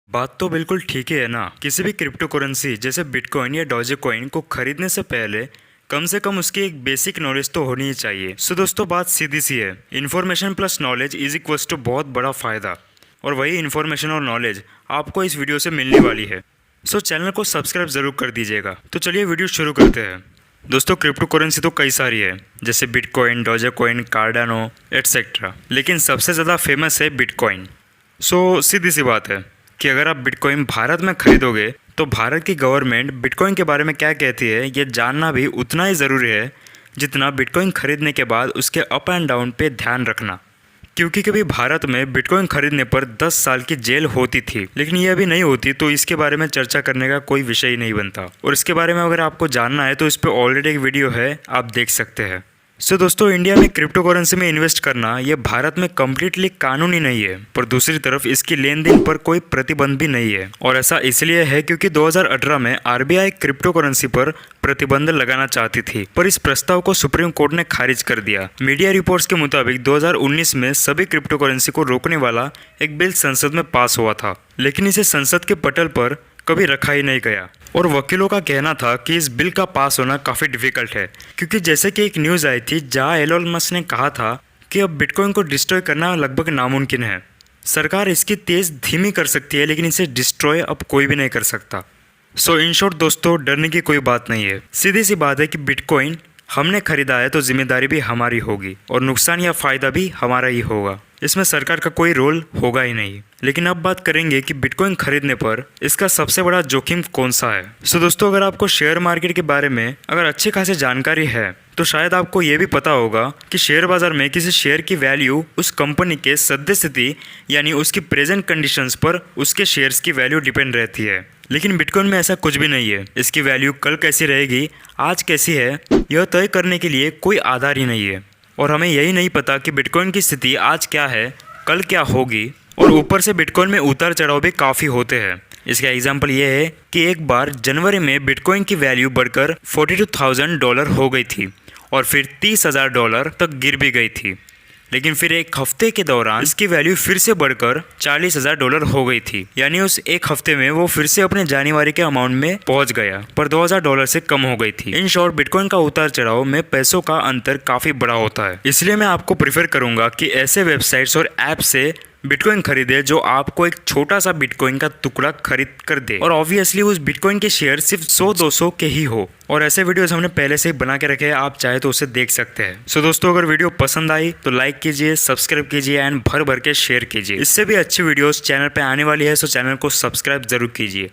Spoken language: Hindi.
बात तो बिल्कुल ठीक ही है ना। किसी भी क्रिप्टो करेंसी जैसे बिटकॉइन या डॉजेकॉइन को खरीदने से पहले कम से कम उसकी एक बेसिक नॉलेज तो होनी ही चाहिए। सो दोस्तों, बात सीधी सी है, information plus knowledge is equals to बहुत बड़ा फ़ायदा। और वही इन्फॉर्मेशन और नॉलेज आपको इस वीडियो से मिलने वाली है। सो चैनल को सब्सक्राइब ज़रूर कर दीजिएगा। तो चलिए वीडियो शुरू करते हैं। दोस्तों, क्रिप्टो करेंसी तो कई सारी है, जैसे बिटकॉइन, डॉजेकॉइन, कार्डानो एटसेट्रा, लेकिन सबसे ज़्यादा फेमस है बिटकॉइन। सो सीधी सी बात है कि अगर आप बिटकॉइन भारत में खरीदोगे तो भारत की गवर्नमेंट बिटकॉइन के बारे में क्या कहती है ये जानना भी उतना ही ज़रूरी है जितना बिटकॉइन खरीदने के बाद उसके अप एंड डाउन पे ध्यान रखना। क्योंकि कभी भारत में बिटकॉइन खरीदने पर 10 साल की जेल होती थी, लेकिन ये अभी नहीं होती, तो इसके बारे में चर्चा करने का कोई विषय ही नहीं बनता। और इसके बारे में अगर आपको जानना है तो इस पर ऑलरेडी एक वीडियो है, आप देख सकते हैं। सो दोस्तों, इंडिया में क्रिप्टो करेंसी में इन्वेस्ट करना ये भारत में कम्प्लीटली कानूनी नहीं है, पर दूसरी तरफ इसकी लेन देन पर कोई प्रतिबंध भी नहीं है। और ऐसा इसलिए है क्योंकि 2018 में आरबीआई क्रिप्टो करेंसी पर प्रतिबंध लगाना चाहती थी, पर इस प्रस्ताव को सुप्रीम कोर्ट ने खारिज कर दिया। मीडिया रिपोर्ट्स के मुताबिक 2019 में सभी क्रिप्टो करेंसी को रोकने वाला एक बिल संसद में पास हुआ था, लेकिन इसे संसद के पटल पर कभी रखा ही नहीं गया। और वकीलों का कहना था कि इस बिल का पास होना काफ़ी डिफिकल्ट है, क्योंकि जैसे कि एक न्यूज़ आई थी जहां एलोन मस्क ने कहा था कि अब बिटकॉइन को डिस्ट्रॉय करना लगभग नामुमकिन है। सरकार इसकी तेज़ धीमी कर सकती है, लेकिन इसे डिस्ट्रॉय अब कोई भी नहीं कर सकता। सो इन शॉर्ट दोस्तों, डरने की कोई बात नहीं है। सीधी सी बात है कि बिटकॉइन हमने खरीदा है तो जिम्मेदारी भी हमारी होगी, और नुकसान या फ़ायदा भी हमारा ही होगा। इसमें सरकार का कोई रोल होगा ही नहीं। लेकिन अब बात करेंगे कि बिटकॉइन खरीदने पर इसका सबसे बड़ा जोखिम कौन सा है। सो दोस्तों, अगर आपको शेयर मार्केट के बारे में अगर अच्छी खासी जानकारी है तो शायद आपको ये भी पता होगा कि शेयर बाजार में किसी शेयर की वैल्यू उस कंपनी के सद्यस्थिति यानी उसकी प्रेजेंट कंडीशंस पर उसके शेयर्स की वैल्यू डिपेंड रहती है। लेकिन बिटकॉइन में ऐसा कुछ भी नहीं है। इसकी वैल्यू कल कैसी रहेगी, आज कैसी है, यह तय करने के लिए कोई आधार ही नहीं है। और हमें यही नहीं पता कि बिटकॉइन की स्थिति आज क्या है, कल क्या होगी। और ऊपर से बिटकॉइन में उतार चढ़ाव भी काफ़ी होते हैं। इसका एग्जाम्पल ये है कि एक बार जनवरी में बिटकॉइन की वैल्यू बढ़कर $42,000 हो गई थी और फिर $30,000 तक गिर भी गई थी। लेकिन फिर एक हफ्ते के दौरान इसकी वैल्यू फिर से बढ़कर $40,000 हो गई थी, यानी उस एक हफ्ते में वो फिर से अपने जनवरी के अमाउंट में पहुंच गया, पर $2,000 से कम हो गई थी। इन शॉर्ट, बिटकॉइन का उतार चढ़ाव में पैसों का अंतर काफी बड़ा होता है। इसलिए मैं आपको प्रेफर करूंगा कि ऐसे वेबसाइट्स और ऐप से बिटकॉइन खरीदे जो आपको एक छोटा सा बिटकॉइन का टुकड़ा खरीद कर दे, और ऑब्वियसली उस बिटकॉइन के शेयर सिर्फ 100-200 के ही हो। और ऐसे वीडियोस हमने पहले से ही बना के रखे हैं, आप चाहे तो उसे देख सकते हैं। सो दोस्तों, अगर वीडियो पसंद आई तो लाइक कीजिए, सब्सक्राइब कीजिए एंड भर भर के शेयर कीजिए। इससे भी अच्छी वीडियोस चैनल पे आने वाली है, सो चैनल को सब्सक्राइब जरूर कीजिए।